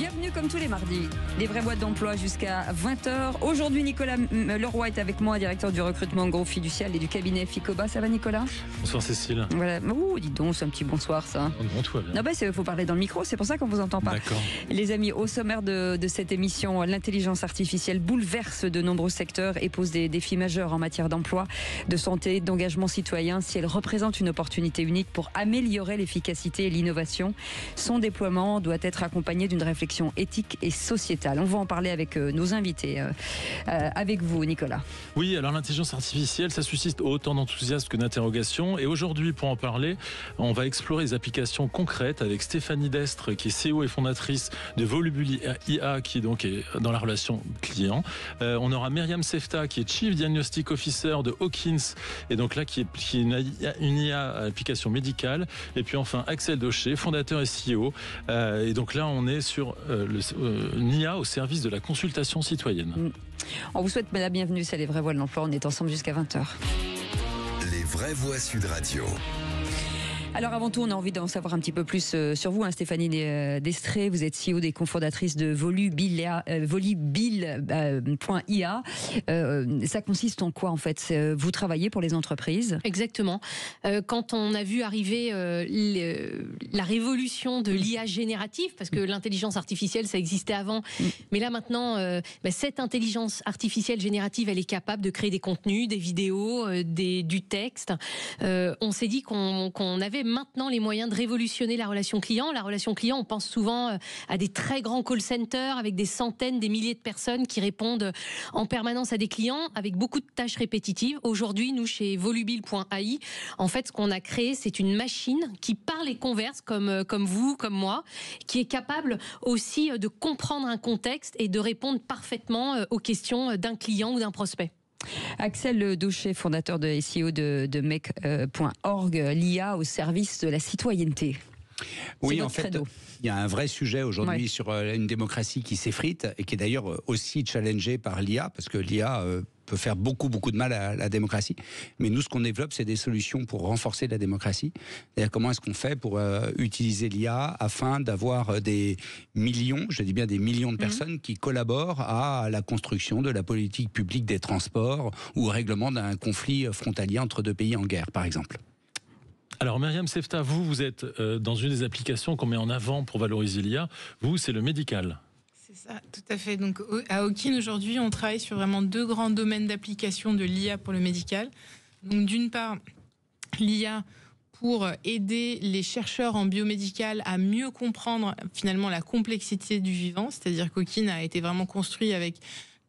Bienvenue comme tous les mardis, les vraies boîtes d'emploi jusqu'à 20h. Aujourd'hui, Nicolas Leroy est avec moi, directeur du recrutement Groupe Fiducial et du cabinet Ficoba. Ça va, Nicolas? Bonsoir Cécile. Voilà. Ouh, dis donc, c'est un petit bonsoir ça. Bon, tout va bien. Non, il faut parler dans le micro, c'est pour ça qu'on vous entend pas. D'accord. Les amis, au sommaire de cette émission, l'intelligence artificielle bouleverse de nombreux secteurs et pose des défis majeurs en matière d'emploi, de santé, d'engagement citoyen. Si elle représente une opportunité unique pour améliorer l'efficacité et l'innovation, son déploiement doit être accompagné d'une réflexion éthique et sociétale. On va en parler avec nos invités, avec vous, Nicolas. Oui, alors l'intelligence artificielle, ça suscite autant d'enthousiasme que d'interrogations. Et aujourd'hui, pour en parler, on va explorer les applications concrètes avec Stéphanie Destre, qui est CEO et fondatrice de Volubile IA, qui donc est dans la relation client. On aura Myriam Sefta, qui est Chief Diagnostic Officer de Hawkins, et donc là, qui est une IA à application médicale. Et puis enfin, Axel Daucher, fondateur et CEO. Et donc là, on est sur une IA au service de la consultation citoyenne. On vous souhaite la bienvenue, c'est les vraies voix de l'emploi. On est ensemble jusqu'à 20h. Les vraies voix Sud Radio. Alors avant tout, on a envie d'en savoir un petit peu plus sur vous, Stéphanie Destré. Vous êtes CEO des cofondatrices de Volubile.ia. Ça consiste en quoi en fait? Vous travaillez pour les entreprises? Exactement. Quand on a vu arriver la révolution de l'IA générative, parce que l'intelligence artificielle, ça existait avant, mais là maintenant, cette intelligence artificielle générative, elle est capable de créer des contenus, des vidéos, du texte. On s'est dit qu'on avait maintenant les moyens de révolutionner la relation client. La relation client, on pense souvent à des très grands call centers avec des centaines, des milliers de personnes qui répondent en permanence à des clients avec beaucoup de tâches répétitives. Aujourd'hui, nous, chez Volubile.ai, en fait, ce qu'on a créé, c'est une machine qui parle et converse comme vous, comme moi, qui est capable aussi de comprendre un contexte et de répondre parfaitement aux questions d'un client ou d'un prospect. Axel Daucher, fondateur de SEO de Make.org, l'IA au service de la citoyenneté. Oui, en fait, il y a un vrai sujet aujourd'hui sur une démocratie qui s'effrite et qui est d'ailleurs aussi challengée par l'IA, parce que l'IA peut faire beaucoup de mal à la démocratie. Mais nous, ce qu'on développe, c'est des solutions pour renforcer la démocratie. C'est-à-dire comment est-ce qu'on fait pour utiliser l'IA afin d'avoir des millions, je dis bien des millions de personnes qui collaborent à la construction de la politique publique des transports ou au règlement d'un conflit frontalier entre deux pays en guerre, par exemple. Alors Myriam Sefta, vous êtes dans une des applications qu'on met en avant pour valoriser l'IA. Vous, c'est le médical. C'est ça, tout à fait. Donc à Hawkins, aujourd'hui, on travaille sur vraiment deux grands domaines d'application de l'IA pour le médical. Donc d'une part, l'IA pour aider les chercheurs en biomédical à mieux comprendre finalement la complexité du vivant, c'est-à-dire qu'Hawkins a été vraiment construit avec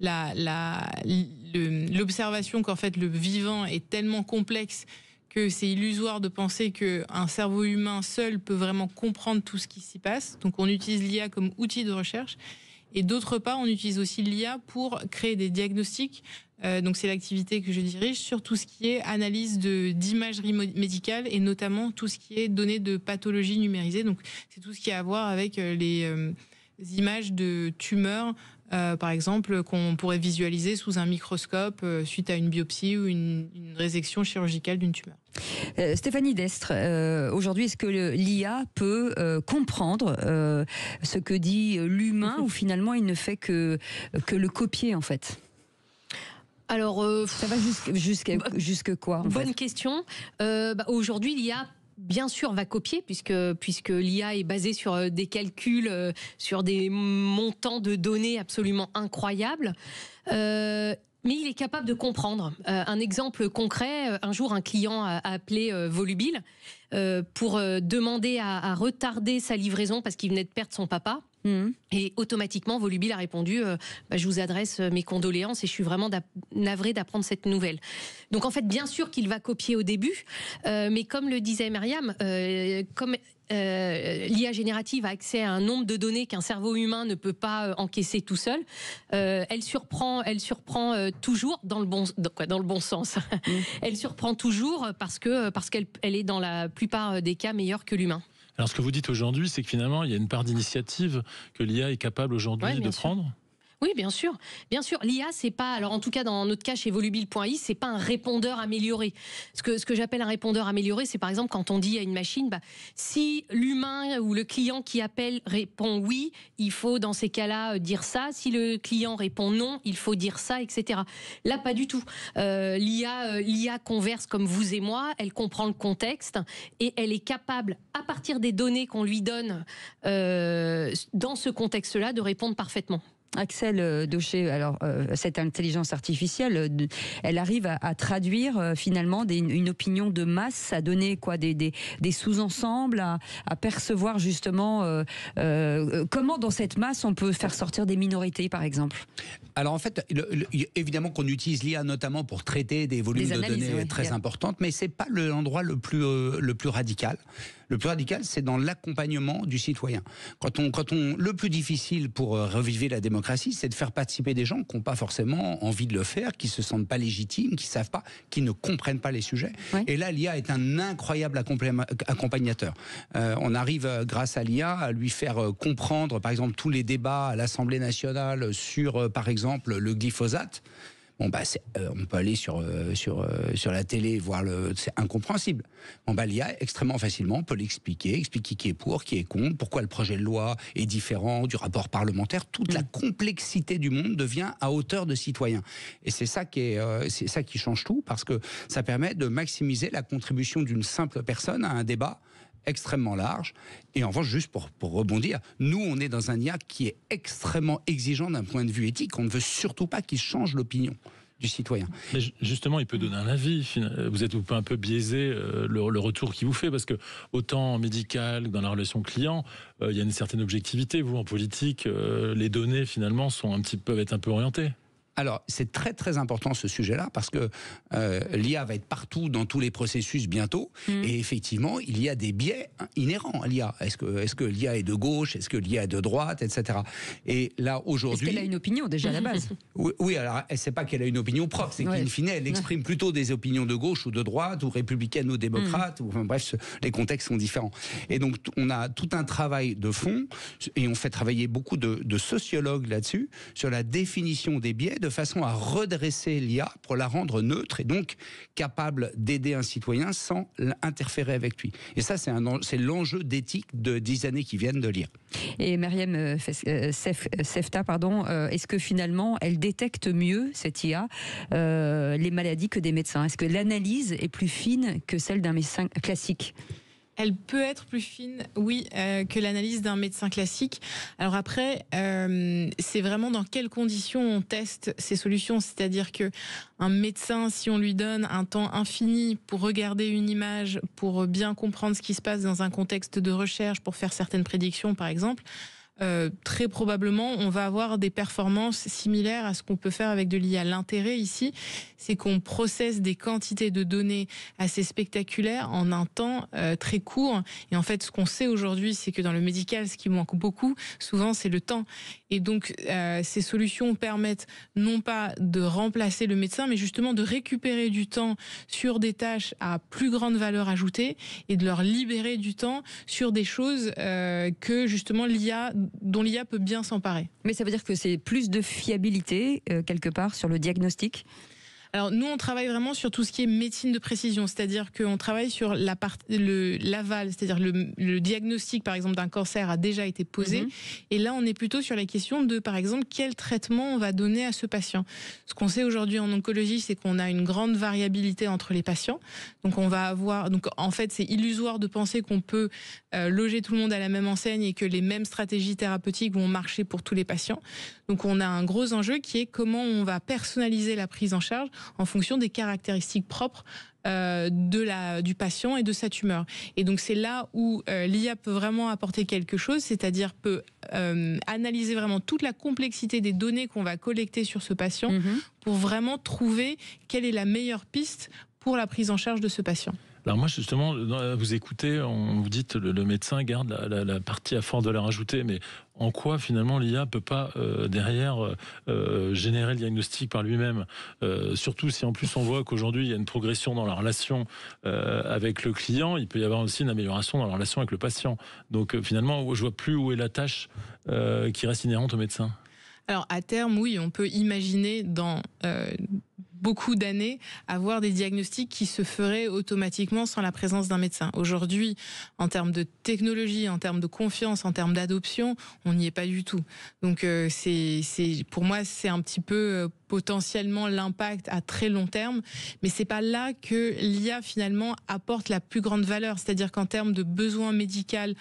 l'observation qu'en fait le vivant est tellement complexe que c'est illusoire de penser qu'un cerveau humain seul peut vraiment comprendre tout ce qui s'y passe. Donc on utilise l'IA comme outil de recherche. Et d'autre part, on utilise aussi l'IA pour créer des diagnostics. Donc c'est l'activité que je dirige sur tout ce qui est analyse d'imagerie médicale et notamment tout ce qui est données de pathologie numérisée. Donc c'est tout ce qui a à voir avec les images de tumeurs, par exemple, qu'on pourrait visualiser sous un microscope suite à une biopsie ou une résection chirurgicale d'une tumeur. Stéphanie Destre, aujourd'hui, est-ce que l'IA peut comprendre ce que dit l'humain ou finalement il ne fait que le copier en fait? Alors, ça va jusque quoi en bonne fait question. Aujourd'hui, l'IA bien sûr va copier puisque l'IA est basée sur des calculs, sur des montants de données absolument incroyables. Mais il est capable de comprendre. Un exemple concret, un jour un client a appelé Volubile pour demander à retarder sa livraison parce qu'il venait de perdre son papa. Et automatiquement, Volubile a répondu je vous adresse mes condoléances et je suis vraiment navrée d'apprendre cette nouvelle. Donc en fait, bien sûr qu'il va copier au début, mais comme le disait Myriam, comme l'IA générative a accès à un nombre de données qu'un cerveau humain ne peut pas encaisser tout seul, elle surprend toujours dans le bon sens. Elle surprend toujours parce qu'elle est dans la plupart des cas meilleure que l'humain. Alors ce que vous dites aujourd'hui, c'est que finalement, il y a une part d'initiative que l'IA est capable aujourd'hui de prendre. Oui, bien sûr. Bien sûr. L'IA, c'est pas, alors en tout cas dans notre cas chez Volubile.ai, c'est pas un répondeur amélioré. Ce que j'appelle un répondeur amélioré, c'est par exemple quand on dit à une machine, si l'humain ou le client qui appelle répond oui, il faut dans ces cas-là dire ça. Si le client répond non, il faut dire ça, etc. Là, pas du tout. L'IA converse comme vous et moi, elle comprend le contexte et elle est capable, à partir des données qu'on lui donne dans ce contexte-là, de répondre parfaitement. Axel Daucher, alors cette intelligence artificielle, elle arrive à traduire finalement une opinion de masse, à donner quoi, des sous-ensembles, à percevoir justement comment dans cette masse on peut faire sortir des minorités, par exemple. Alors en fait, évidemment qu'on utilise l'IA notamment pour traiter des volumes de données très importantes, mais c'est pas l'endroit le plus radical. Le plus radical, c'est dans l'accompagnement du citoyen. Le plus difficile pour reviver la démocratie, c'est de faire participer des gens qui n'ont pas forcément envie de le faire, qui se sentent pas légitimes, qui savent pas, qui ne comprennent pas les sujets. Ouais. Et là, l'IA est un incroyable accompagnateur. On arrive, grâce à l'IA, à lui faire comprendre, par exemple, tous les débats à l'Assemblée nationale sur, par exemple, le glyphosate. On peut aller sur la télé et voir c'est incompréhensible. L'IA, extrêmement facilement, on peut expliquer qui est pour, qui est contre, pourquoi le projet de loi est différent du rapport parlementaire. Toute la complexité du monde devient à hauteur de citoyen. Et c'est ça qui change tout, parce que ça permet de maximiser la contribution d'une simple personne à un débat extrêmement large. Et en revanche, juste pour rebondir, nous, on est dans un IA qui est extrêmement exigeant d'un point de vue éthique. On ne veut surtout pas qu'il change l'opinion du citoyen. Mais justement, il peut donner un avis. Vous êtes un peu biaisé le retour qu'il vous fait, parce que autant en médical que dans la relation client, il y a une certaine objectivité. Vous, en politique, les données, finalement, peuvent être un peu orientées. Alors, c'est très très important ce sujet-là, parce que l'IA va être partout dans tous les processus bientôt, et effectivement, il y a des biais inhérents à l'IA. Est-ce que l'IA est de gauche? Est-ce que l'IA est de droite? Etc. Et là, aujourd'hui... Est-ce qu'elle a une opinion, déjà, à la base? Oui, alors, elle ne sait pas qu'elle a une opinion propre, c'est qu'in fine, elle exprime plutôt des opinions de gauche ou de droite, ou républicaines ou démocrates, ou, enfin, bref, les contextes sont différents. Et donc, on a tout un travail de fond, et on fait travailler beaucoup de sociologues là-dessus, sur la définition des biais, de façon à redresser l'IA pour la rendre neutre et donc capable d'aider un citoyen sans interférer avec lui. Et ça, c'est l'enjeu d'éthique de 10 années qui viennent de l'IA. Et Myriam Sefta, est-ce que finalement, elle détecte mieux, cette IA, les maladies que des médecins? Est-ce que l'analyse est plus fine que celle d'un médecin classique? Elle peut être plus fine, oui, que l'analyse d'un médecin classique. Alors après, c'est vraiment dans quelles conditions on teste ces solutions. C'est-à-dire que un médecin, si on lui donne un temps infini pour regarder une image, pour bien comprendre ce qui se passe dans un contexte de recherche, pour faire certaines prédictions, par exemple, très probablement, on va avoir des performances similaires à ce qu'on peut faire avec de l'IA. L'intérêt ici, c'est qu'on processe des quantités de données assez spectaculaires en un temps très court. Et en fait, ce qu'on sait aujourd'hui, c'est que dans le médical, ce qui manque beaucoup, souvent, c'est le temps. Et donc, ces solutions permettent non pas de remplacer le médecin, mais justement de récupérer du temps sur des tâches à plus grande valeur ajoutée et de leur libérer du temps sur des choses que justement dont l'IA peut bien s'emparer. Mais ça veut dire que c'est plus de fiabilité, quelque part, sur le diagnostic ? Alors nous, on travaille vraiment sur tout ce qui est médecine de précision, c'est-à-dire qu'on travaille sur l'aval, c'est-à-dire le diagnostic, par exemple, d'un cancer a déjà été posé, et là, on est plutôt sur la question de, par exemple, quel traitement on va donner à ce patient. Ce qu'on sait aujourd'hui en oncologie, c'est qu'on a une grande variabilité entre les patients, donc en fait, c'est illusoire de penser qu'on peut loger tout le monde à la même enseigne et que les mêmes stratégies thérapeutiques vont marcher pour tous les patients. Donc on a un gros enjeu qui est comment on va personnaliser la prise en charge en fonction des caractéristiques propres du patient et de sa tumeur. Et donc c'est là où l'IA peut vraiment apporter quelque chose, c'est-à-dire peut analyser vraiment toute la complexité des données qu'on va collecter sur ce patient pour vraiment trouver quelle est la meilleure piste pour la prise en charge de ce patient. Alors moi justement, vous écoutez, on vous dit le médecin garde la partie à forte valeur ajoutée, mais en quoi finalement l'IA peut pas derrière générer le diagnostic par lui-même, surtout si en plus on voit qu'aujourd'hui il y a une progression dans la relation avec le client, il peut y avoir aussi une amélioration dans la relation avec le patient. Donc finalement, je vois plus où est la tâche qui reste inhérente au médecin. Alors à terme, oui, on peut imaginer dans beaucoup d'années avoir des diagnostics qui se feraient automatiquement sans la présence d'un médecin. Aujourd'hui, en termes de technologie, en termes de confiance, en termes d'adoption, on n'y est pas du tout. Donc pour moi, c'est un petit peu potentiellement l'impact à très long terme, mais c'est pas là que l'IA finalement apporte la plus grande valeur. C'est-à-dire qu'en termes de besoin médical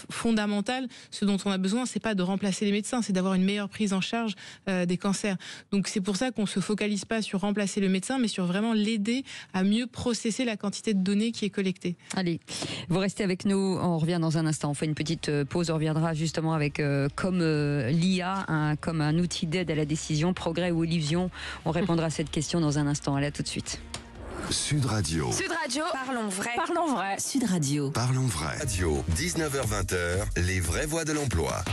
fondamental, ce dont on a besoin, c'est pas de remplacer les médecins, c'est d'avoir une meilleure prise en charge des cancers. Donc c'est pour ça qu'on se focalise pas sur remplacer le médecin, mais sur vraiment l'aider à mieux processer la quantité de données qui est collectée. Allez, vous restez avec nous, on revient dans un instant. On fait une petite pause, on reviendra justement avec comme l'IA, comme un outil d'aide à la décision, progrès ou illusion. On répondra à cette question dans un instant. Allez, à tout de suite. Sud Radio. Sud Radio. Parlons vrai. Parlons vrai. Sud Radio. Parlons vrai. Radio, 19h-20h, les vraies voix de l'emploi.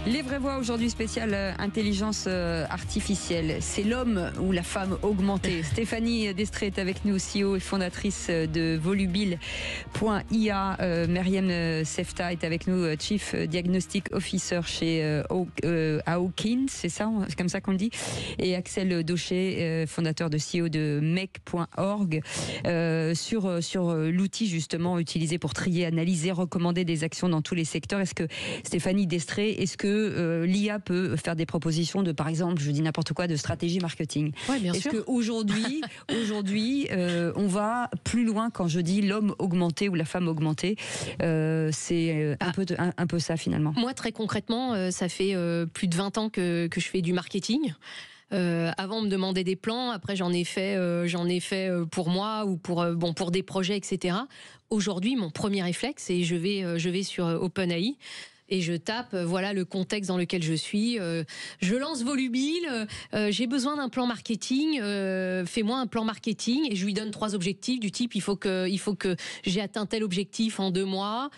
Les vraies voix aujourd'hui spéciale intelligence artificielle. C'est l'homme ou la femme augmentée. Stéphanie Destré est avec nous, CEO et fondatrice de volubile.ia. Meriem Sefta est avec nous, Chief Diagnostic Officer chez Hawkins, c'est ça, c'est comme ça qu'on le dit. Et Axel Daucher, fondateur de CEO de Make.org, sur l'outil justement utilisé pour trier, analyser, recommander des actions dans tous les secteurs. Est-ce que Stéphanie Destré, est-ce que l'IA peut faire des propositions de, par exemple, je dis n'importe quoi, de stratégie marketing? Oui, bien sûr. Est-ce qu'aujourd'hui, on va plus loin quand je dis l'homme augmenté ou la femme augmentée? C'est un peu ça finalement. Moi, très concrètement, ça fait plus de 20 ans que je fais du marketing. Avant, on me demandait des plans. Après, j'en ai fait pour moi ou pour des projets, etc. Aujourd'hui, mon premier réflexe, c'est je vais sur OpenAI. Et je tape, voilà le contexte dans lequel je suis. Je lance Volubile, j'ai besoin d'un plan marketing, fais-moi un plan marketing. Et je lui donne 3 objectifs du type, il faut que j'ai atteint tel objectif en 2 mois.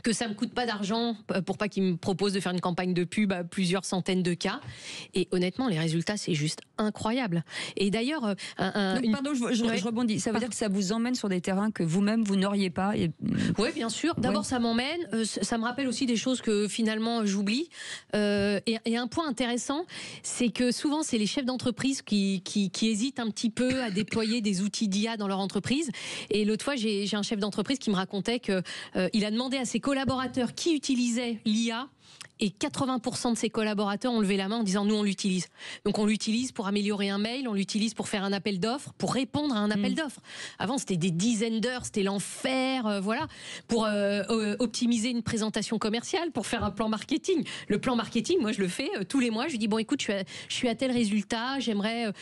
Que ça me coûte pas d'argent pour pas qu'il me propose de faire une campagne de pub à plusieurs centaines de cas. Et honnêtement, les résultats, c'est juste incroyable. Et d'ailleurs... Pardon, je rebondis. Ça veut dire que ça vous emmène sur des terrains que vous-même, vous n'auriez pas Oui, bien sûr. D'abord, ça m'emmène. Ça me rappelle aussi des choses que finalement, j'oublie. Et un point intéressant, c'est que souvent, c'est les chefs d'entreprise qui hésitent un petit peu à déployer des outils d'IA dans leur entreprise. Et l'autre fois, j'ai un chef d'entreprise qui me racontait qu'il a demandé à ses collaborateurs qui utilisaient l'IA, et 80% de ses collaborateurs ont levé la main en disant nous on l'utilise. Donc on l'utilise pour améliorer un mail, on l'utilise pour faire un appel d'offres, pour répondre à un appel d'offres. Avant c'était des dizaines d'heures, c'était l'enfer, voilà, pour optimiser une présentation commerciale, pour faire un plan marketing. Le plan marketing, moi je le fais tous les mois. Je dis bon écoute, je suis à tel résultat, j'aimerais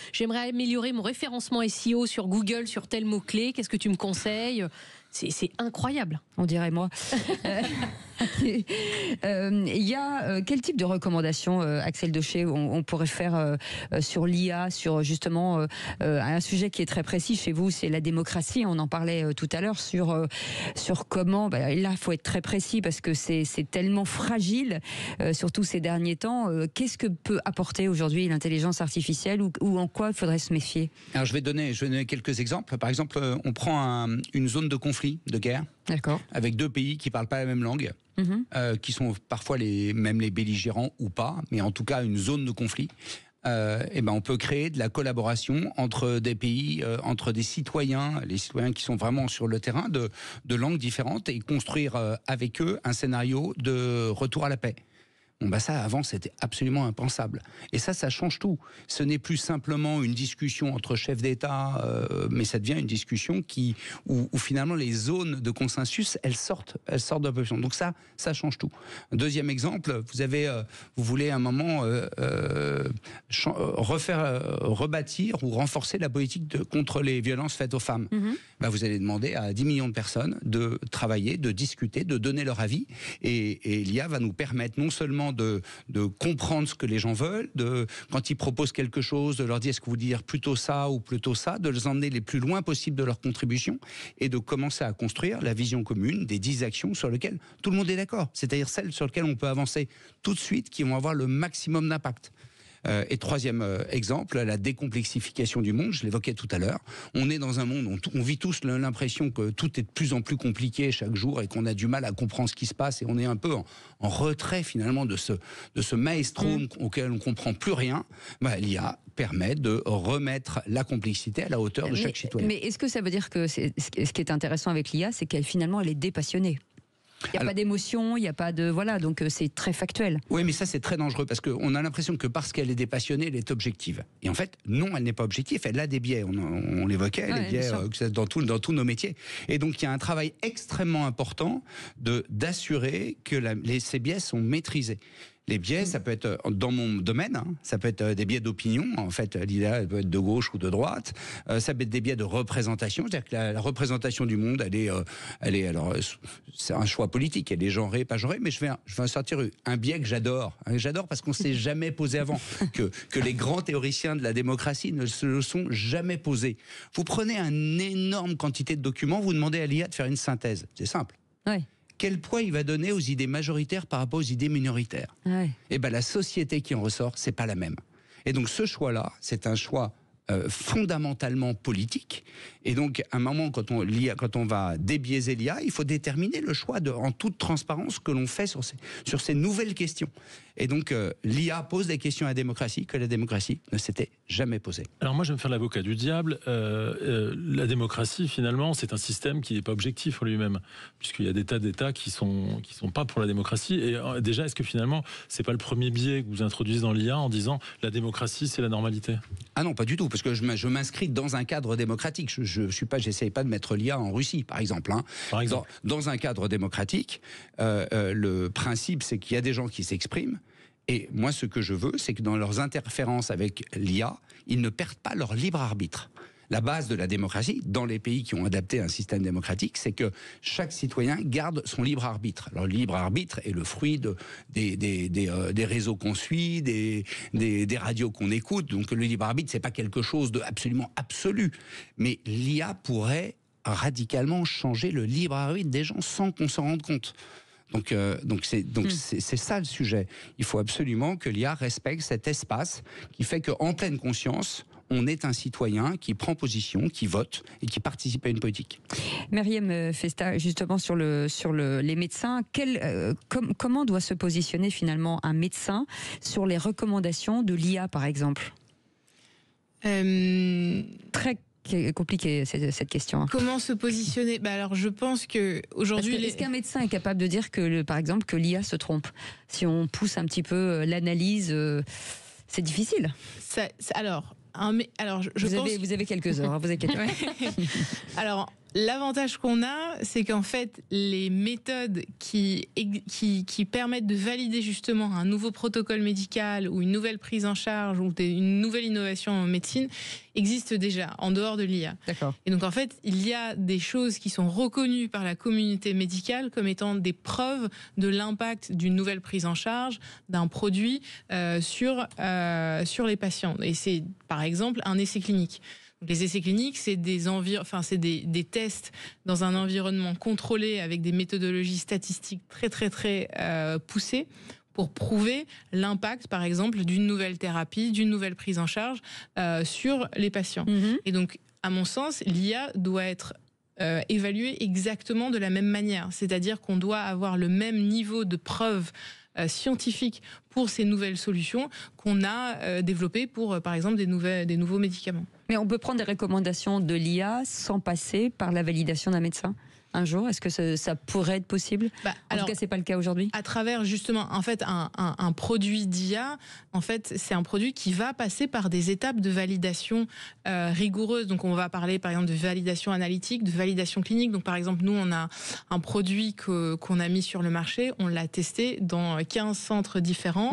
améliorer mon référencement SEO sur Google sur tel mot clé. Qu'est-ce que tu me conseilles? C'est incroyable. On dirait moi. Il y a quel type de recommandations, Axel Daucher, on pourrait faire sur l'IA, sur justement un sujet qui est très précis chez vous, c'est la démocratie. On en parlait tout à l'heure sur comment. Là, il faut être très précis parce que c'est tellement fragile, surtout ces derniers temps. Qu'est-ce que peut apporter aujourd'hui l'intelligence artificielle ou en quoi il faudrait se méfier? Alors, je vais donner quelques exemples. Par exemple, on prend une zone de conflit, de guerre, avec 2 pays qui ne parlent pas la même langue. Qui sont parfois même les belligérants ou pas, mais en tout cas une zone de conflit. On peut créer de la collaboration entre des pays, entre des citoyens, les citoyens qui sont vraiment sur le terrain, de langues différentes, et construire avec eux un scénario de retour à la paix. Ça, avant, c'était absolument impensable. Et ça change tout. Ce n'est plus simplement une discussion entre chefs d'État, mais ça devient une discussion où finalement les zones de consensus, elles sortent de la population. Donc ça change tout. Un deuxième exemple, vous voulez à un moment rebâtir ou renforcer la politique contre les violences faites aux femmes. Vous allez demander à 10 millions de personnes de travailler, de discuter, de donner leur avis. Et l'IA va nous permettre non seulement de comprendre ce que les gens veulent, quand ils proposent quelque chose, de leur dire est-ce que vous dire plutôt ça ou plutôt ça, de les emmener les plus loin possible de leur contribution et de commencer à construire la vision commune des 10 actions sur lesquelles tout le monde est d'accord, c'est-à-dire celles sur lesquelles on peut avancer tout de suite, qui vont avoir le maximum d'impact. Et troisième exemple, la décomplexification du monde, je l'évoquais tout à l'heure. On est dans un monde où on vit tous l'impression que tout est de plus en plus compliqué chaque jour et qu'on a du mal à comprendre ce qui se passe et on est un peu en retrait finalement de ce maelstrom auquel on ne comprend plus rien. L'IA permet de remettre la complexité à la hauteur de chaque citoyen. Mais est-ce que ça veut dire que ce qui est intéressant avec l'IA, c'est qu'elle finalement elle est dépassionnée? Il n'y a pas d'émotion, il n'y a pas de... Voilà, donc c'est très factuel. Oui, mais ça c'est très dangereux parce qu'on a l'impression que parce qu'elle est dépassionnée, elle est objective. Et en fait, non, elle n'est pas objective, elle a des biais. On l'évoquait, les biais dans tous nos métiers. Et donc il y a un travail extrêmement important d'assurer que ces biais sont maîtrisés. Les biais, ça peut être dans mon domaine, ça peut être des biais d'opinion, en fait, l'idée peut être de gauche ou de droite, ça peut être des biais de représentation, c'est-à-dire que la représentation du monde, elle est alors, c'est un choix politique, elle est genrée, pas genrée, mais je vais en sortir un biais que j'adore parce qu'on ne s'est jamais posé avant, que les grands théoriciens de la démocratie ne se le sont jamais posés. Vous prenez une énorme quantité de documents, vous demandez à l'IA de faire une synthèse, c'est simple. Ouais. Quel poids il va donner aux idées majoritaires par rapport aux idées minoritaires? Et la société qui en ressort, c'est pas la même. Et donc ce choix-là, c'est un choix fondamentalement politique. Et donc à un moment, quand on va débiaiser l'IA, il faut déterminer le choix en toute transparence que l'on fait sur ces nouvelles questions. Et donc l'IA pose des questions à la démocratie que la démocratie ne s'était jamais posées. Alors moi je vais me faire l'avocat du diable. La démocratie finalement c'est un système qui n'est pas objectif en lui-même, puisqu'il y a des tas d'États qui sont pas pour la démocratie. Et déjà est-ce que finalement c'est pas le premier biais que vous introduisez dans l'IA en disant la démocratie c'est la normalité? Ah non, pas du tout, parce que je m'inscris dans un cadre démocratique. J'essaye pas de mettre l'IA en Russie par exemple. Par exemple. Dans un cadre démocratique, le principe c'est qu'il y a des gens qui s'expriment. Et moi, ce que je veux, c'est que dans leurs interférences avec l'IA, ils ne perdent pas leur libre arbitre. La base de la démocratie, dans les pays qui ont adapté un système démocratique, c'est que chaque citoyen garde son libre arbitre. Alors, le libre arbitre est le fruit des réseaux qu'on suit, des radios qu'on écoute. Donc, le libre arbitre, c'est pas quelque chose d'absolument absolu. Mais l'IA pourrait radicalement changer le libre arbitre des gens sans qu'on s'en rende compte. Donc c'est ça le sujet. Il faut absolument que l'IA respecte cet espace qui fait qu'en pleine conscience, on est un citoyen qui prend position, qui vote et qui participe à une politique. Myriam Festa, justement sur les médecins, comment doit se positionner finalement un médecin sur les recommandations de l'IA par exemple? Très compliqué cette question. Comment se positionner? Alors je pense que aujourd'hui, est-ce qu'un médecin est capable de dire que par exemple que l'IA se trompe? Si on pousse un petit peu l'analyse, c'est difficile. Vous avez quelques heures, vous inquiétez pas. Alors l'avantage qu'on a, c'est qu'en fait, les méthodes qui permettent de valider justement un nouveau protocole médical ou une nouvelle prise en charge ou une nouvelle innovation en médecine existent déjà en dehors de l'IA. D'accord. Et donc en fait, il y a des choses qui sont reconnues par la communauté médicale comme étant des preuves de l'impact d'une nouvelle prise en charge d'un produit sur les patients. Et c'est par exemple un essai clinique. Les essais cliniques, c'est des tests dans un environnement contrôlé avec des méthodologies statistiques très très très poussées pour prouver l'impact, par exemple, d'une nouvelle thérapie, d'une nouvelle prise en charge sur les patients. Et donc, à mon sens, l'IA doit être évaluée exactement de la même manière. C'est-à-dire qu'on doit avoir le même niveau de preuve scientifique pour ces nouvelles solutions qu'on a développées pour, par exemple, des nouveaux médicaments. Mais on peut prendre des recommandations de l'IA sans passer par la validation d'un médecin un jour? Est-ce que ça pourrait être possible? En tout cas, c'est pas le cas aujourd'hui. À travers justement, en fait, un produit d'IA, en fait, c'est un produit qui va passer par des étapes de validation rigoureuses. Donc, on va parler, par exemple, de validation analytique, de validation clinique. Donc, par exemple, nous, on a un produit qu'on a mis sur le marché. On l'a testé dans 15 centres différents,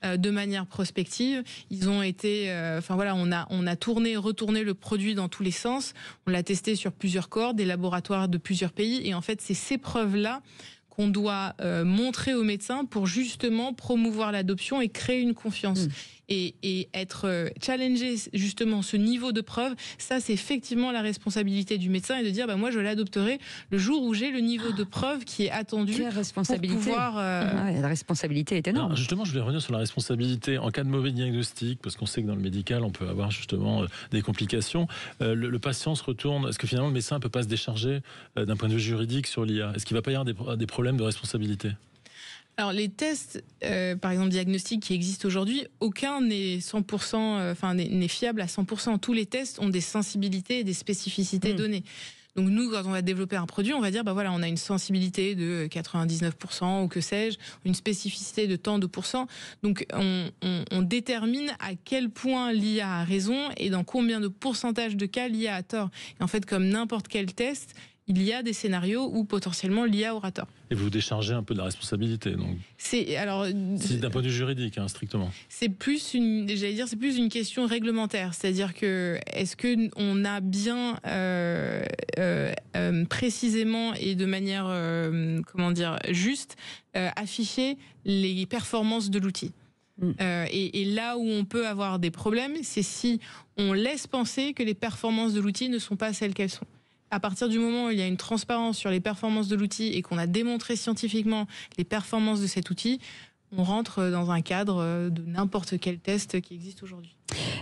de manière prospective. Ils ont été, on a retourné le produit dans tous les sens. On l'a testé sur plusieurs corps, des laboratoires de plusieurs pays. Et en fait, c'est ces preuves-là qu'on doit montrer aux médecins pour justement promouvoir l'adoption et créer une confiance. et être challengé justement ce niveau de preuve, ça c'est effectivement la responsabilité du médecin et de dire moi je l'adopterai le jour où j'ai le niveau de preuve qui est attendu. Quelle responsabilité. Pour pouvoir, la responsabilité est énorme. Alors justement, je vais revenir sur la responsabilité en cas de mauvais diagnostic, parce qu'on sait que dans le médical, on peut avoir justement des complications. Le patient se retourne. Est-ce que finalement le médecin ne peut pas se décharger d'un point de vue juridique sur l'IA? Est-ce qu'il ne va pas y avoir des problèmes de responsabilité? Alors les tests, par exemple diagnostiques qui existent aujourd'hui, aucun n'est 100%, n'est fiable à 100%. Tous les tests ont des sensibilités et des spécificités données. Donc nous, quand on va développer un produit, on va dire, on a une sensibilité de 99% ou que sais-je, une spécificité de tant de pourcents. Donc on détermine à quel point l'IA a raison et dans combien de pourcentage de cas l'IA a tort. Et en fait, comme n'importe quel test, il y a des scénarios où potentiellement l'IA aura tort. Et vous déchargez un peu de la responsabilité, donc. C'est d'un point de vue juridique, strictement. C'est plus une question réglementaire, c'est-à-dire que est-ce que on a bien précisément et de manière juste affiché les performances de l'outil. Et là où on peut avoir des problèmes, c'est si on laisse penser que les performances de l'outil ne sont pas celles qu'elles sont. À partir du moment où il y a une transparence sur les performances de l'outil et qu'on a démontré scientifiquement les performances de cet outil, on rentre dans un cadre de n'importe quel test qui existe aujourd'hui.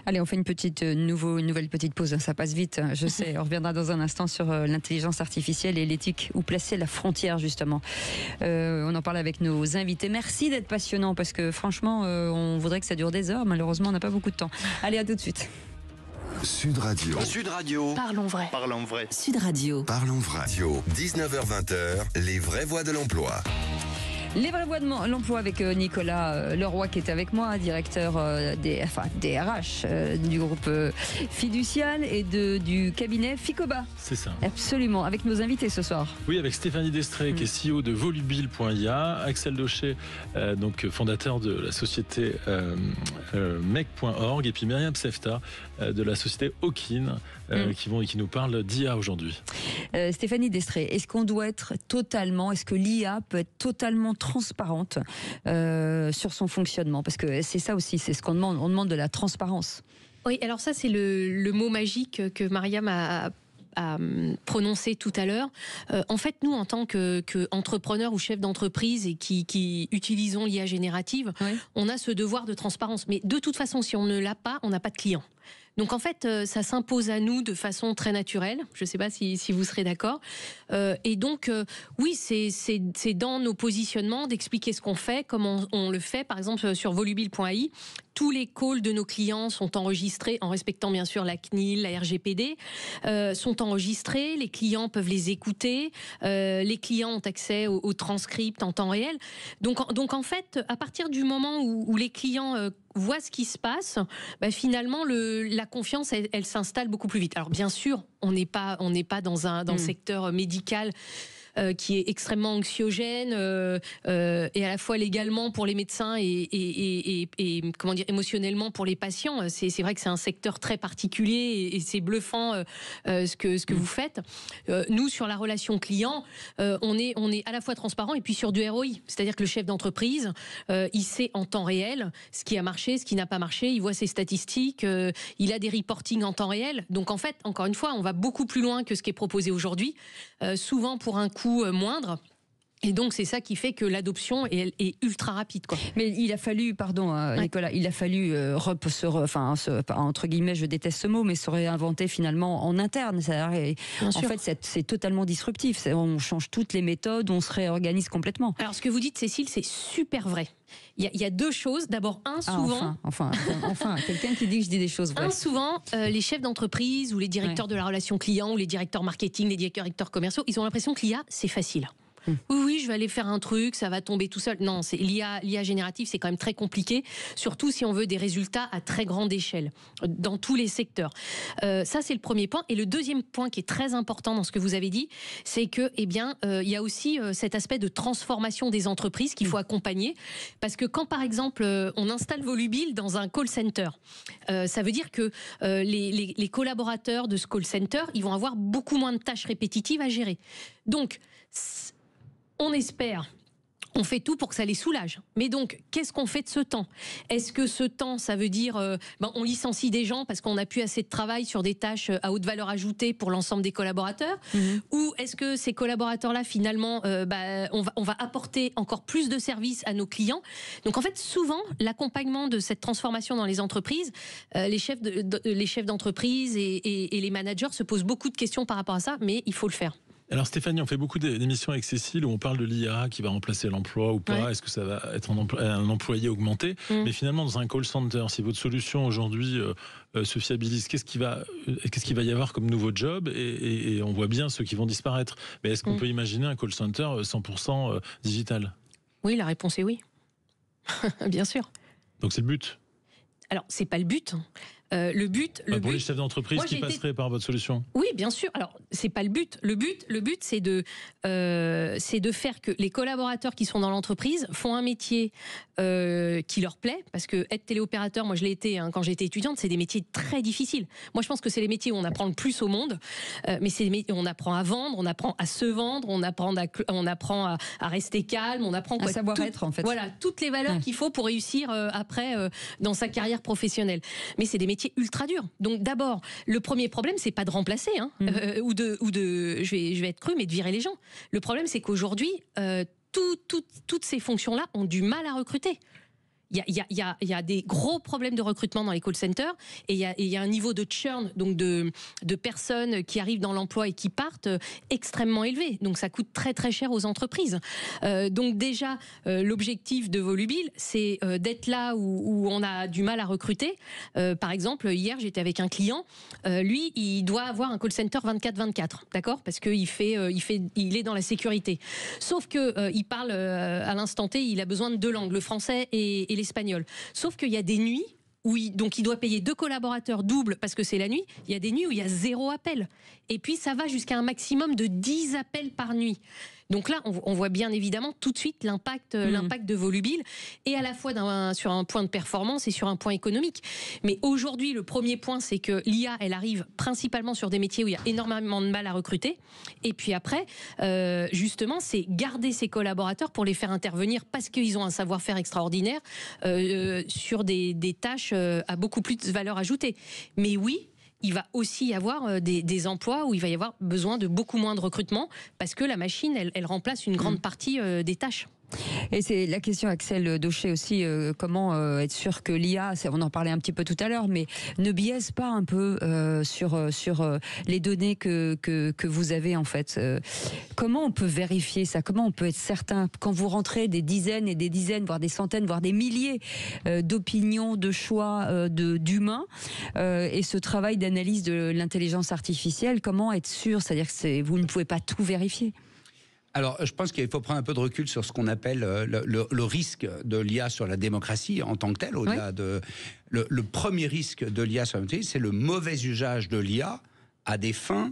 Allez, on fait une nouvelle petite pause. Ça passe vite, je sais. On reviendra dans un instant sur l'intelligence artificielle et l'éthique. Où placer la frontière, justement. On en parle avec nos invités. Merci d'être passionnant parce que franchement, on voudrait que ça dure des heures. Malheureusement, on n'a pas beaucoup de temps. Allez, à tout de suite. Sud Radio. Sud Radio. Parlons vrai. Parlons vrai. Sud Radio. Parlons vrai. 19h-20h, les vraies voix de l'emploi. Les vraies voies de l'emploi avec Nicolas Leroy qui est avec moi, directeur des RH du groupe Fiducial et du cabinet Ficoba. C'est ça. Absolument, avec nos invités ce soir. Oui, avec Stéphanie Destré qui est CEO de Volubile.ia, Axel Daucher, donc fondateur de la société Mec.org, et puis Myriam Sefta de la société Okin qui nous parle d'IA aujourd'hui. Stéphanie Destré, est-ce que l'IA peut être totalement transparente sur son fonctionnement? Parce que c'est ça aussi, c'est ce qu'on demande. On demande de la transparence. Oui, alors ça c'est le mot magique que Myriam a prononcé tout à l'heure. En fait, nous, en tant qu'entrepreneurs ou chefs d'entreprise et qui utilisons l'IA générative, on a ce devoir de transparence. Mais de toute façon, si on ne l'a pas, on n'a pas de client. Donc en fait, ça s'impose à nous de façon très naturelle. Je ne sais pas si vous serez d'accord. Et donc, oui, c'est dans nos positionnements d'expliquer ce qu'on fait, comment on le fait. Par exemple, sur volubile.ai, tous les calls de nos clients sont enregistrés en respectant bien sûr la CNIL, la RGPD, sont enregistrés. Les clients peuvent les écouter. Les clients ont accès aux transcripts en temps réel. Donc en fait, à partir du moment où les clients voient ce qui se passe, finalement la confiance elle s'installe beaucoup plus vite. Alors bien sûr, on n'est pas dans le secteur médical qui est extrêmement anxiogène et à la fois légalement pour les médecins et comment dire, émotionnellement pour les patients. C'est vrai que c'est un secteur très particulier et c'est bluffant ce que vous faites. Nous, sur la relation client, on est à la fois transparent et puis sur du ROI. C'est-à-dire que le chef d'entreprise, il sait en temps réel ce qui a marché, ce qui n'a pas marché, il voit ses statistiques, il a des reportings en temps réel. Donc en fait, encore une fois, on va beaucoup plus loin que ce qui est proposé aujourd'hui, souvent pour un coût moindre. Et donc, c'est ça qui fait que l'adoption est ultra rapide, quoi. Mais il a fallu, Nicolas, il a fallu entre guillemets, je déteste ce mot, mais se réinventer finalement en interne. En fait, c'est totalement disruptif. On change toutes les méthodes, on se réorganise complètement. Alors, ce que vous dites, Cécile, c'est super vrai. Il y a deux choses. D'abord, souvent... Enfin, quelqu'un qui dit que je dis des choses vraies. Souvent, les chefs d'entreprise ou les directeurs de la relation client ou les directeurs marketing, les directeurs commerciaux, ils ont l'impression que l'IA, c'est facile. Oui, je vais aller faire un truc, ça va tomber tout seul. Non, c'est l'IA générative, c'est quand même très compliqué, surtout si on veut des résultats à très grande échelle, dans tous les secteurs. Ça, c'est le premier point. Et le deuxième point qui est très important dans ce que vous avez dit, c'est que, il y a aussi cet aspect de transformation des entreprises qu'il faut accompagner. Parce que quand, par exemple, on installe Volubile dans un call center, ça veut dire que les collaborateurs de ce call center, ils vont avoir beaucoup moins de tâches répétitives à gérer. Donc, on espère On fait tout pour que ça les soulage. Mais donc, qu'est-ce qu'on fait de ce temps? Est-ce que ce temps, ça veut dire on licencie des gens parce qu'on n'a plus assez de travail sur des tâches à haute valeur ajoutée pour l'ensemble des collaborateurs? Ou est-ce que ces collaborateurs-là, finalement, on va apporter encore plus de services à nos clients? Donc en fait, souvent, l'accompagnement de cette transformation dans les entreprises, les chefs d'entreprise et les managers se posent beaucoup de questions par rapport à ça, mais il faut le faire. Alors Stéphanie, on fait beaucoup d'émissions avec Cécile où on parle de l'IA qui va remplacer l'emploi ou pas, est-ce que ça va être un employé augmenté, mais finalement dans un call center, si votre solution aujourd'hui se fiabilise, qu'est-ce qu'il va y avoir comme nouveau job, et on voit bien ceux qui vont disparaître, mais est-ce qu'on peut imaginer un call center 100% digital? Oui, la réponse est oui. Bien sûr. Donc c'est le but? Alors, c'est pas le but. Le but pour les chefs d'entreprise qui passeraient par votre solution. Oui, bien sûr. Alors, c'est pas le but. Le but, c'est de faire que les collaborateurs qui sont dans l'entreprise font un métier qui leur plaît, parce que être téléopérateur, moi je l'ai été quand j'étais étudiante, c'est des métiers très difficiles. Moi, je pense que c'est les métiers où on apprend le plus au monde, mais c'est des métiers où on apprend à vendre, on apprend à se vendre, on apprend à rester calme, on apprend à savoir-être en fait. Voilà, toutes les valeurs qu'il faut pour réussir après dans sa carrière professionnelle. Mais c'est des métiers ultra dur. Donc d'abord, le premier problème, c'est pas de remplacer, je vais être cru, mais de virer les gens. Le problème, c'est qu'aujourd'hui, toutes ces fonctions-là ont du mal à recruter. Il y a des gros problèmes de recrutement dans les call centers, et il y a un niveau de churn, donc de personnes qui arrivent dans l'emploi et qui partent, extrêmement élevé. Donc ça coûte très très cher aux entreprises. Donc déjà, l'objectif de Volubile, c'est d'être là où on a du mal à recruter. Par exemple, hier, j'étais avec un client. Lui, il doit avoir un call center 24/24, d'accord, parce qu'il il est dans la sécurité. Sauf que il parle à l'instant T, il a besoin de 2 langues, le français et l'espagnol. Sauf qu'il y a des nuits où donc il doit payer 2 collaborateurs doubles parce que c'est la nuit. Il y a des nuits où il y a 0 appel. Et puis ça va jusqu'à un maximum de 10 appels par nuit. Donc là, on voit bien évidemment tout de suite l'impact de Volubile, et à la fois sur un point de performance et sur un point économique. Mais aujourd'hui, le premier point, c'est que l'IA, elle arrive principalement sur des métiers où il y a énormément de mal à recruter. Et puis après, justement, c'est garder ses collaborateurs pour les faire intervenir parce qu'ils ont un savoir-faire extraordinaire sur des tâches à beaucoup plus de valeur ajoutée. Mais oui, il va aussi y avoir des emplois où il va y avoir besoin de beaucoup moins de recrutement parce que la machine, elle remplace une grande partie des tâches. Et c'est la question, Axel Daucher aussi, comment être sûr que l'IA, on en parlait un petit peu tout à l'heure, mais ne biaise pas un peu sur les données que vous avez en fait. Comment on peut vérifier ça? Comment on peut être certain quand vous rentrez des dizaines et des dizaines, voire des centaines, voire des milliers d'opinions, de choix d'humains, et ce travail d'analyse de l'intelligence artificielle, comment être sûr? C'est-à-dire que vous ne pouvez pas tout vérifier. Alors, je pense qu'il faut prendre un peu de recul sur ce qu'on appelle le risque de l'IA sur la démocratie en tant que tel. Au-delà de le premier risque de l'IA sur la démocratie, c'est le mauvais usage de l'IA à des fins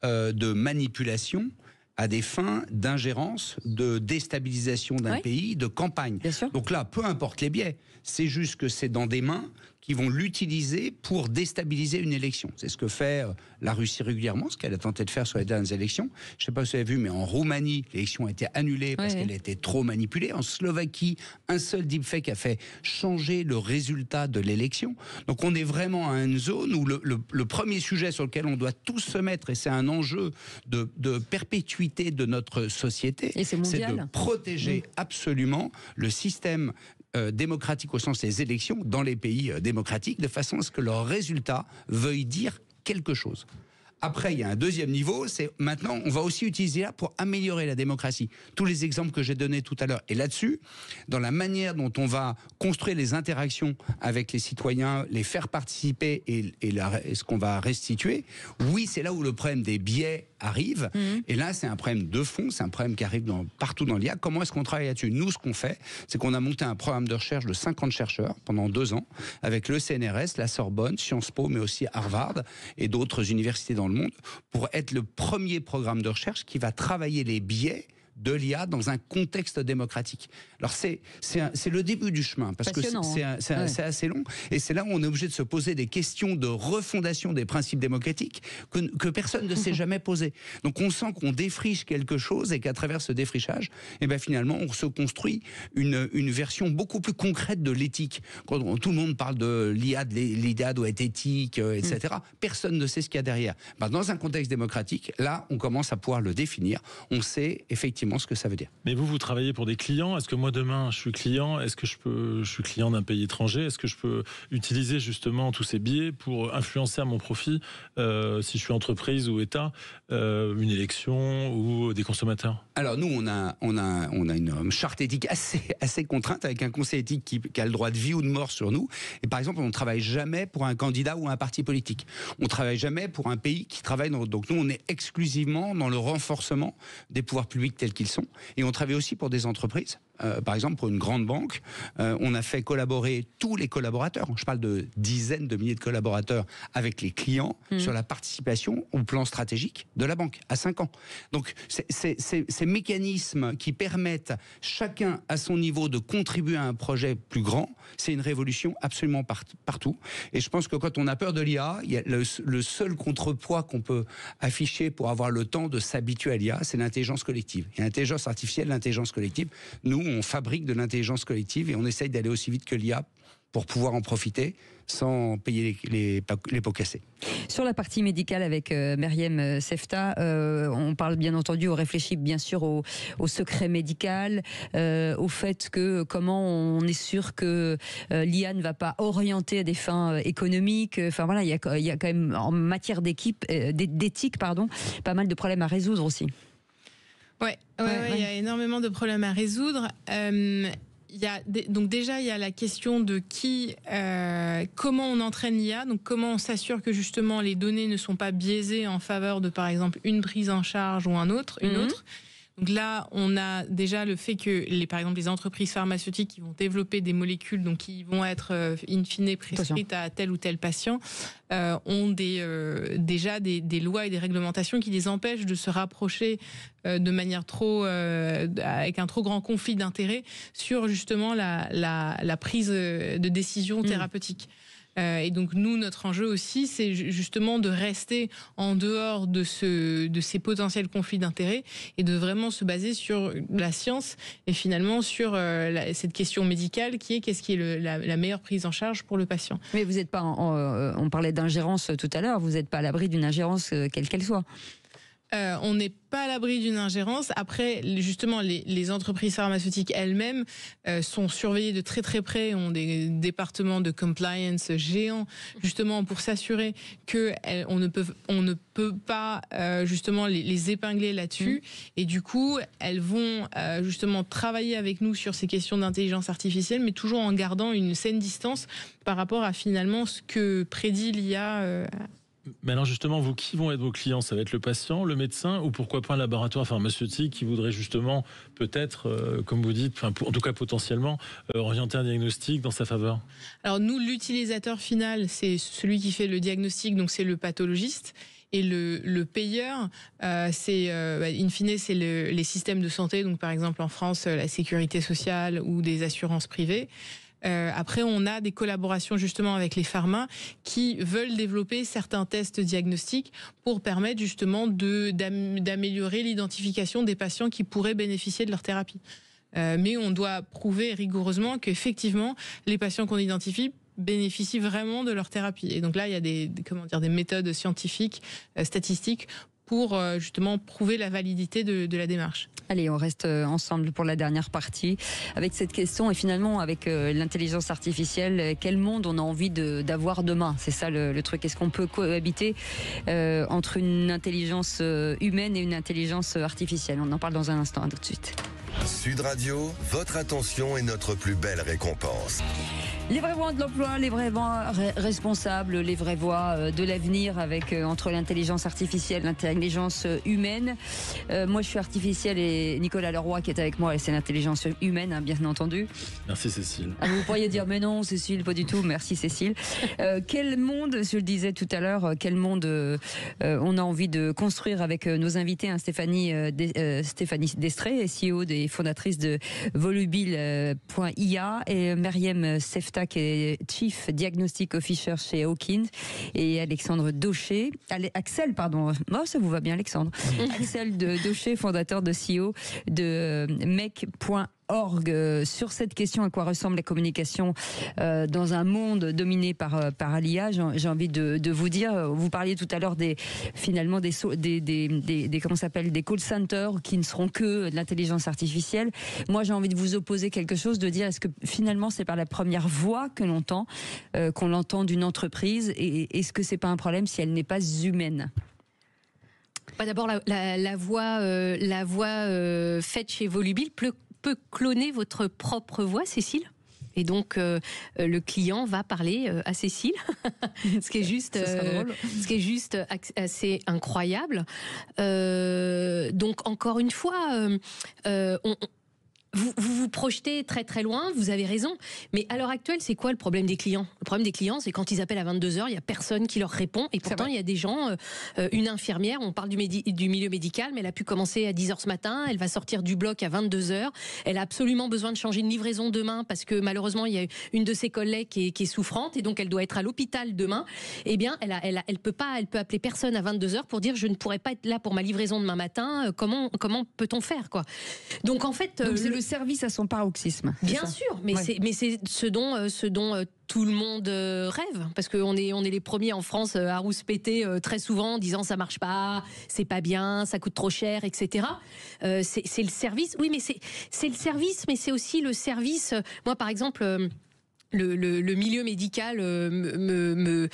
de manipulation, à des fins d'ingérence, de déstabilisation d'un pays, de campagne. Donc là, peu importe les biais, c'est juste que c'est dans des mains qui vont l'utiliser pour déstabiliser une élection. C'est ce que fait la Russie régulièrement, ce qu'elle a tenté de faire sur les dernières élections. Je ne sais pas si vous avez vu, mais en Roumanie, l'élection a été annulée parce qu'elle a été trop manipulée. En Slovaquie, un seul deepfake a fait changer le résultat de l'élection. Donc on est vraiment à une zone où le premier sujet sur lequel on doit tous se mettre, et c'est un enjeu de perpétuité de notre société, c'est de protéger absolument le système démocratique au sens des élections dans les pays démocratiques, de façon à ce que leurs résultats veuillent dire quelque chose. Après, il y a un deuxième niveau, c'est maintenant, on va aussi utiliser ça pour améliorer la démocratie. Tous les exemples que j'ai donnés tout à l'heure. Et là-dessus, dans la manière dont on va construire les interactions avec les citoyens, les faire participer et ce qu'on va restituer, oui, c'est là où le problème des biais arrive. Et là, c'est un problème de fond, c'est un problème qui arrive partout dans l'IA. Comment est-ce qu'on travaille là-dessus? Nous, ce qu'on fait, c'est qu'on a monté un programme de recherche de 50 chercheurs pendant 2 ans, avec le CNRS, la Sorbonne, Sciences Po, mais aussi Harvard et d'autres universités dans le monde, pour être le premier programme de recherche qui va travailler les biais de l'IA dans un contexte démocratique. Alors c'est le début du chemin, parce que c'est assez long, et c'est là où on est obligé de se poser des questions de refondation des principes démocratiques que personne ne s'est jamais posé. Donc on sent qu'on défriche quelque chose, et qu'à travers ce défrichage, finalement on se construit une version beaucoup plus concrète de l'éthique. Quand tout le monde parle de l'IA doit être éthique, etc. Personne ne sait ce qu'il y a derrière. Dans un contexte démocratique, là on commence à pouvoir le définir, on sait effectivement ce que ça veut dire. Mais vous travaillez pour des clients. Est-ce que moi demain je suis client? Est-ce que je suis client d'un pays étranger? Est-ce que je peux utiliser justement tous ces biais pour influencer à mon profit, si je suis entreprise ou État, une élection ou des consommateurs? Alors nous on a une charte éthique assez contrainte, avec un conseil éthique qui a le droit de vie ou de mort sur nous. Et par exemple, on ne travaille jamais pour un candidat ou un parti politique. On ne travaille jamais pour un pays qui travaille donc nous on est exclusivement dans le renforcement des pouvoirs publics tels qu'ils sont, et on travaille aussi pour des entreprises. Par exemple, pour une grande banque, on a fait collaborer tous les collaborateurs, je parle de dizaines de milliers de collaborateurs, avec les clients sur la participation au plan stratégique de la banque à 5 ans. Donc ces mécanismes qui permettent chacun à son niveau de contribuer à un projet plus grand, c'est une révolution absolument partout. Et je pense que quand on a peur de l'IA, il y a le seul contrepoids qu'on peut afficher pour avoir le temps de s'habituer à l'IA, c'est l'intelligence collective. Et l'intelligence artificielle, l'intelligence collective, nous, on fabrique de l'intelligence collective et on essaye d'aller aussi vite que l'IA pour pouvoir en profiter sans payer les pots cassés. Sur la partie médicale avec Meriem Sefta, on parle bien entendu, on réfléchit bien sûr au secret médical, au fait que comment on est sûr que l'IA ne va pas orienter à des fins économiques. Enfin voilà, il y a quand même en matière d'éthique, pas mal de problèmes à résoudre aussi. Ouais, il y a énormément de problèmes à résoudre. Donc déjà, il y a la question de comment on entraîne l'IA, donc comment on s'assure que justement les données ne sont pas biaisées en faveur de, par exemple, une prise en charge ou une autre. Donc là, on a déjà le fait que, par exemple, les entreprises pharmaceutiques qui vont développer des molécules, donc qui vont être in fine prescrites à tel ou tel patient, ont déjà des lois et des réglementations qui les empêchent de se rapprocher de manière avec un trop grand conflit d'intérêts sur justement la prise de décision thérapeutique. Et donc nous, notre enjeu aussi, c'est justement de rester en dehors de ces potentiels conflits d'intérêts et de vraiment se baser sur la science et finalement sur cette question médicale qui est qu'est-ce qui est la meilleure prise en charge pour le patient. Mais vous n'êtes pas, on parlait d'ingérence tout à l'heure, vous n'êtes pas à l'abri d'une ingérence quelle qu'elle soit. On n'est pas à l'abri d'une ingérence. Après, justement, les entreprises pharmaceutiques elles-mêmes sont surveillées de très très près, ont des départements de compliance géants, justement pour s'assurer qu'on ne peut pas justement les épingler là-dessus. Et du coup, elles vont justement travailler avec nous sur ces questions d'intelligence artificielle, mais toujours en gardant une saine distance par rapport à finalement ce que prédit l'IA. Mais alors justement, qui vont être vos clients? Ça va être le patient, le médecin, ou pourquoi pas un laboratoire pharmaceutique qui voudrait justement peut-être, comme vous dites, en tout cas potentiellement, orienter un diagnostic dans sa faveur? Alors nous, l'utilisateur final, c'est celui qui fait le diagnostic, donc c'est le pathologiste. Et le payeur, c'est in fine, c'est les systèmes de santé, donc par exemple en France, la sécurité sociale ou des assurances privées. Après, on a des collaborations justement avec les pharmas qui veulent développer certains tests diagnostiques pour permettre justement d'améliorer l'identification des patients qui pourraient bénéficier de leur thérapie. Mais on doit prouver rigoureusement qu'effectivement, les patients qu'on identifie bénéficient vraiment de leur thérapie. Et donc là, il y a des méthodes scientifiques, statistiques, pour justement prouver la validité de la démarche. Allez, on reste ensemble pour la dernière partie avec cette question et finalement avec l'intelligence artificielle, quel monde on a envie d'avoir demain? C'est ça le truc. Est-ce qu'on peut cohabiter entre une intelligence humaine et une intelligence artificielle? On en parle dans un instant, à tout de suite. Sud Radio, votre attention est notre plus belle récompense. Les vraies voix de l'emploi, les vraies voix responsables, les vraies voix de l'avenir avec entre l'intelligence artificielle, l'intelligence humaine. Moi, je suis artificielle et Nicolas Leroy qui est avec moi, c'est l'intelligence humaine, hein, bien entendu. Merci Cécile. Ah, vous pourriez dire mais non Cécile, pas du tout. Merci Cécile. Quel monde, je le disais tout à l'heure, quel monde on a envie de construire avec nos invités, hein, Stéphanie Destré, CEO et fondatrice de Volubile.ia et Meriem Sefta qui est Chief Diagnostic Officer chez Hawkins et Alexandre Daucher, Axel, pardon, oh, ça vous va bien Alexandre, Axel Daucher, fondateur de CEO de Mec.org. Sur cette question, à quoi ressemble la communication dans un monde dominé par l'IA, j'ai envie de vous dire, vous parliez tout à l'heure des comment s'appelle, des call centers qui ne seront que de l'intelligence artificielle. Moi, j'ai envie de vous opposer quelque chose, de dire est-ce que finalement c'est par la première voix que qu'on l'entend d'une entreprise, et est-ce que c'est pas un problème si elle n'est pas humaine? D'abord, la voix faite chez Volubile peut cloner votre propre voix, Cécile. Et donc, le client va parler à Cécile, ce qui est juste assez incroyable. Donc, encore une fois, vous projetez très très loin, vous avez raison, mais à l'heure actuelle, c'est quoi le problème des clients? Le problème des clients, c'est quand ils appellent à 22h, il n'y a personne qui leur répond, et pourtant il y a des gens, une infirmière, on parle du milieu médical, mais elle a pu commencer à 10h ce matin, elle va sortir du bloc à 22h, elle a absolument besoin de changer une livraison demain, parce que malheureusement il y a une de ses collègues qui est souffrante, et donc elle doit être à l'hôpital demain. Eh bien, elle peut appeler personne à 22h pour dire je ne pourrais pas être là pour ma livraison demain matin, comment peut-on faire, quoi? Donc en fait... Donc, le service à son paroxysme. Bien sûr, mais c'est ce dont tout le monde rêve, parce qu'on est les premiers en France à rouspéter très souvent en disant ça marche pas, c'est pas bien, ça coûte trop cher, etc. C'est le service. Oui, mais c'est le service, mais c'est aussi le service. Moi, par exemple. Le milieu médical me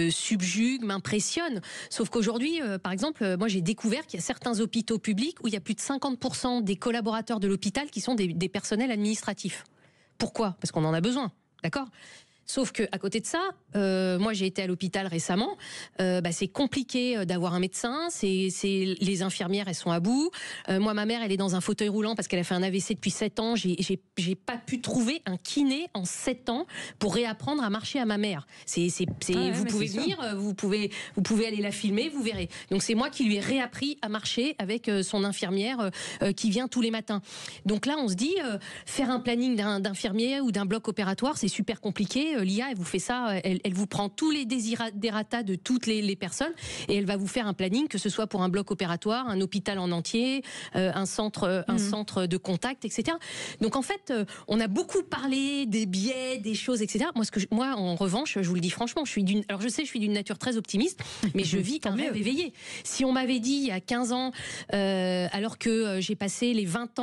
subjugue, m'impressionne. Sauf qu'aujourd'hui, par exemple, moi j'ai découvert qu'il y a certains hôpitaux publics où il y a plus de 50% des collaborateurs de l'hôpital qui sont des personnels administratifs. Pourquoi? Parce qu'on en a besoin, d'accord? Sauf que à côté de ça, moi j'ai été à l'hôpital récemment. C'est compliqué d'avoir un médecin. Les infirmières, elles sont à bout. Moi, ma mère, elle est dans un fauteuil roulant parce qu'elle a fait un AVC depuis 7 ans. J'ai pas pu trouver un kiné en 7 ans pour réapprendre à marcher à ma mère. Vous pouvez venir, vous pouvez aller la filmer, vous verrez. Donc c'est moi qui lui ai réappris à marcher avec son infirmière qui vient tous les matins. Donc là, on se dit faire un planning d'infirmier ou d'un bloc opératoire, c'est super compliqué. L'IA, elle vous fait ça, elle vous prend tous les desiderata de toutes les personnes et elle va vous faire un planning, que ce soit pour un bloc opératoire, un hôpital en entier, un centre de contact, etc. Donc en fait, on a beaucoup parlé des biais, des choses, etc. Moi, en revanche, je vous le dis franchement, je suis d'une nature très optimiste, mais je vis un rêve éveillé. Si on m'avait dit il y a 15 ans, alors que j'ai passé les 20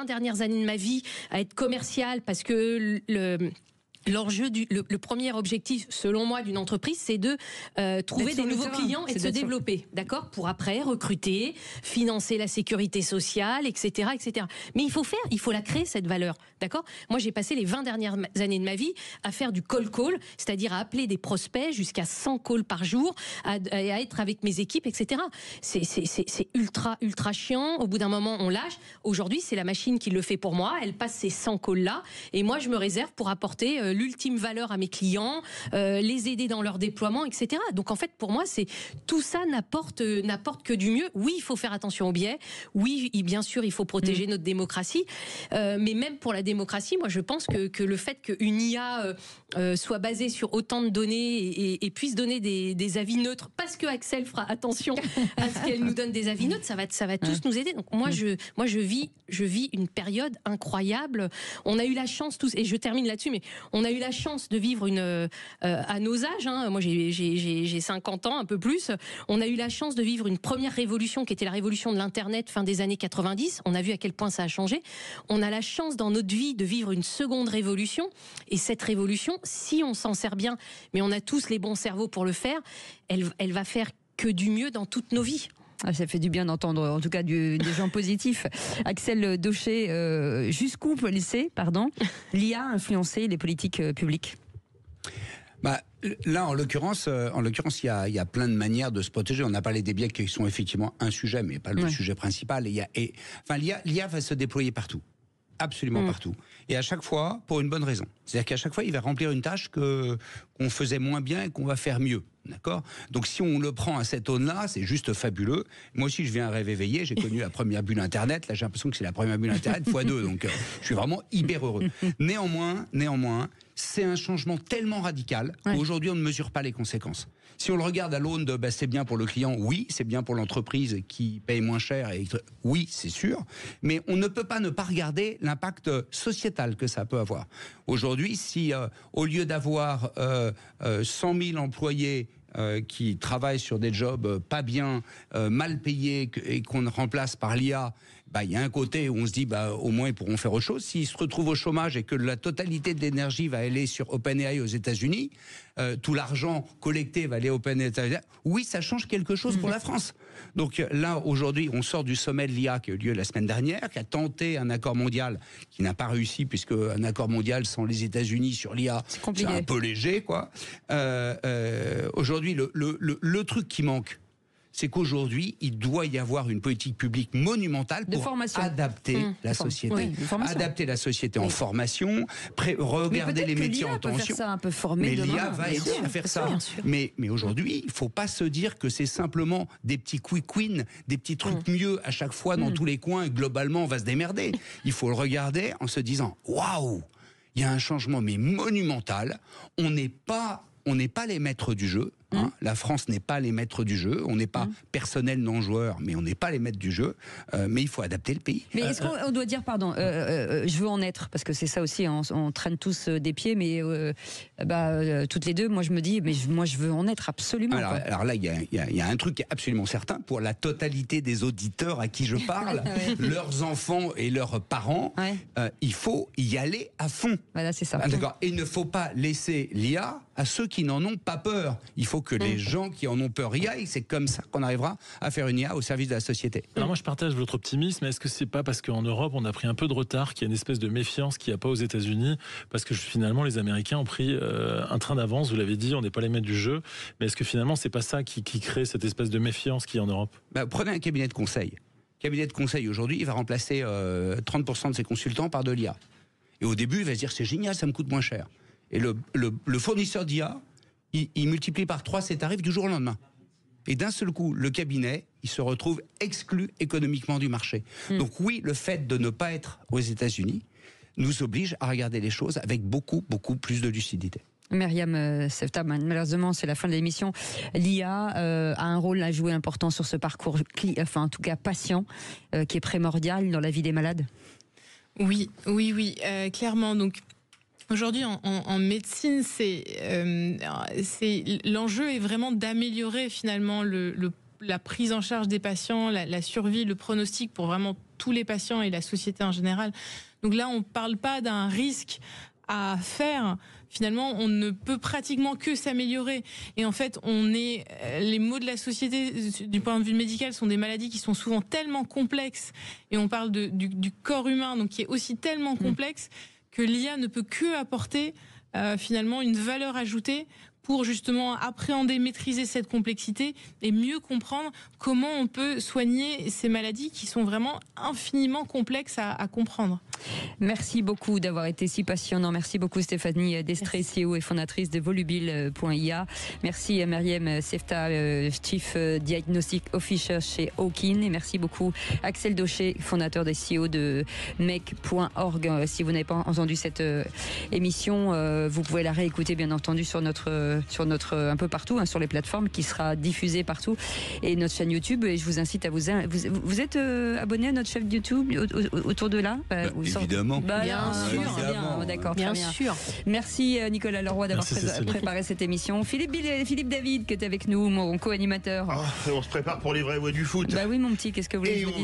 dernières années de ma vie à être commercial, parce que l'enjeu, le premier objectif, selon moi, d'une entreprise, c'est de trouver des nouveaux clients et de se développer, d'accord, pour après recruter, financer la sécurité sociale, etc., etc. Mais il faut la créer, cette valeur, d'accord. Moi, j'ai passé les 20 dernières années de ma vie à faire du cold call, c'est-à-dire à appeler des prospects jusqu'à 100 calls par jour, à être avec mes équipes, etc. C'est ultra chiant. Au bout d'un moment, on lâche. Aujourd'hui, c'est la machine qui le fait pour moi. Elle passe ces 100 calls-là et moi, je me réserve pour apporter l'ultime valeur à mes clients, les aider dans leur déploiement, etc. Donc en fait, pour moi, tout ça n'apporte que du mieux. Oui, il faut faire attention aux biais. Oui, bien sûr, il faut protéger notre démocratie. Mais même pour la démocratie, moi, je pense que le fait qu'une IA soit basée sur autant de données et puisse donner des avis neutres, parce que Axel fera attention à ce qu'elle nous donne des avis neutres, ça va tous nous aider. Donc moi, je vis une période incroyable. On a eu la chance tous, et je termine là-dessus, mais on a eu la chance de vivre à nos âges, hein, moi j'ai 50 ans, un peu plus, on a eu la chance de vivre une première révolution qui était la révolution de l'Internet fin des années 90, on a vu à quel point ça a changé. On a la chance dans notre vie de vivre une seconde révolution, et cette révolution, si on s'en sert bien, mais on a tous les bons cerveaux pour le faire, elle va faire que du mieux dans toutes nos vies. Ah, ça fait du bien d'entendre, en tout cas, des gens positifs. Axel Daucher, jusqu'où peut laisser, l'IA influencer les politiques publiques? Là, en l'occurrence, il y a plein de manières de se protéger. On a parlé des biais qui sont effectivement un sujet, mais pas le sujet principal. L'IA va se déployer partout. Absolument partout. Et à chaque fois, pour une bonne raison. C'est-à-dire qu'à chaque fois, il va remplir une tâche qu'on faisait moins bien et qu'on va faire mieux. D'accord ? Donc si on le prend à cette aune-là, c'est juste fabuleux. Moi aussi, je viens un rêve éveillé. J'ai connu la première bulle Internet. Là, j'ai l'impression que c'est la première bulle Internet x2. Donc je suis vraiment hyper heureux. Néanmoins, c'est un changement tellement radical qu'aujourd'hui, on ne mesure pas les conséquences. Si on le regarde à l'aune de c'est bien pour le client, oui, c'est bien pour l'entreprise qui paye moins cher, oui, c'est sûr, mais on ne peut pas ne pas regarder l'impact sociétal que ça peut avoir. Aujourd'hui, si au lieu d'avoir 100 000 employés qui travaillent sur des jobs pas bien, mal payés, et qu'on remplace par l'IA, il y a un côté où on se dit au moins ils pourront faire autre chose. S'ils se retrouvent au chômage et que la totalité de l'énergie va aller sur OpenAI aux États-Unis, tout l'argent collecté va aller à OpenAI. Oui, ça change quelque chose pour la France. Donc là, aujourd'hui, on sort du sommet de l'IA qui a eu lieu la semaine dernière, qui a tenté un accord mondial qui n'a pas réussi, puisque un accord mondial sans les États-Unis sur l'IA, c'est un peu léger, quoi. Aujourd'hui, le truc qui manque, c'est qu'aujourd'hui, il doit y avoir une politique publique monumentale pour adapter la société. Adapter la société en formation, regarder les métiers en tension. Mais l'IA va aider à faire ça. Mais aujourd'hui, il ne faut pas se dire que c'est simplement des petits quick wins, des petits trucs mieux à chaque fois dans tous les coins et globalement, on va se démerder. Il faut le regarder en se disant « Waouh, il y a un changement mais monumental. On n'est pas les maîtres du jeu. » La France n'est pas les maîtres du jeu. On n'est pas personnel non joueur, mais on n'est pas les maîtres du jeu. Mais il faut adapter le pays. Mais est-ce qu'on doit dire, pardon, je veux en être, parce que c'est ça aussi, on traîne tous des pieds, mais toutes les deux, moi je me dis, mais moi je veux en être absolument. Alors là, il y a un truc qui est absolument certain pour la totalité des auditeurs à qui je parle, leurs enfants et leurs parents, il faut y aller à fond. Voilà, c'est ça. D'accord. Et il ne faut pas laisser l'IA à ceux qui n'en ont pas peur. Il faut que les gens qui en ont peur y aillent. C'est comme ça qu'on arrivera à faire une IA au service de la société. Alors moi, je partage votre optimisme. Est-ce que c'est pas parce qu'en Europe, on a pris un peu de retard, qu'il y a une espèce de méfiance qu'il n'y a pas aux États-Unis, parce que finalement, les Américains ont pris un train d'avance. Vous l'avez dit, on n'est pas les maîtres du jeu. Mais est-ce que finalement, c'est pas ça qui crée cette espèce de méfiance qu'il y a en Europe ? Prenez un cabinet de conseil. Le cabinet de conseil aujourd'hui, il va remplacer 30% de ses consultants par de l'IA. Et au début, il va se dire c'est génial, ça me coûte moins cher. Et le fournisseur d'IA, il multiplie par 3 ses tarifs du jour au lendemain. Et d'un seul coup, le cabinet, il se retrouve exclu économiquement du marché. Donc oui, le fait de ne pas être aux États-Unis nous oblige à regarder les choses avec beaucoup, beaucoup plus de lucidité. Myriam Sefta, malheureusement c'est la fin de l'émission. L'IA a un rôle à jouer important sur ce parcours, en tout cas patient, qui est primordial dans la vie des malades. Oui, clairement. Donc aujourd'hui, en médecine, l'enjeu est vraiment d'améliorer finalement la prise en charge des patients, la survie, le pronostic pour vraiment tous les patients et la société en général. Donc là, on ne parle pas d'un risque à faire. Finalement, on ne peut pratiquement que s'améliorer. Et en fait, les maux de la société, du point de vue médical, sont des maladies qui sont souvent tellement complexes. Et on parle du corps humain, donc qui est aussi tellement complexe, que l'IA ne peut que apporter finalement une valeur ajoutée pour justement appréhender, maîtriser cette complexité et mieux comprendre comment on peut soigner ces maladies qui sont vraiment infiniment complexes à comprendre. Merci beaucoup d'avoir été si passionnant. Merci beaucoup Stéphanie Destré, CEO et fondatrice de Volubile.ia. Merci Myriam Sefta, Chief Diagnostic Officer chez Hawkin. Et merci beaucoup Axel Daucher, fondateur des CEO de Make.org. Si vous n'avez pas entendu cette émission, vous pouvez la réécouter bien entendu sur notre un peu partout, sur les plateformes, qui sera diffusée partout, et notre chaîne YouTube. Et je vous incite à vous êtes abonné à notre chaîne YouTube autour de là évidemment. Bien sûr. D'accord, bien sûr. Merci Nicolas Leroy d'avoir préparé cette émission. Philippe David qui est avec nous, mon co-animateur. On se prépare pour les vrais voix du foot. Bah oui mon petit, qu'est-ce que vous voulez que je vous dise ?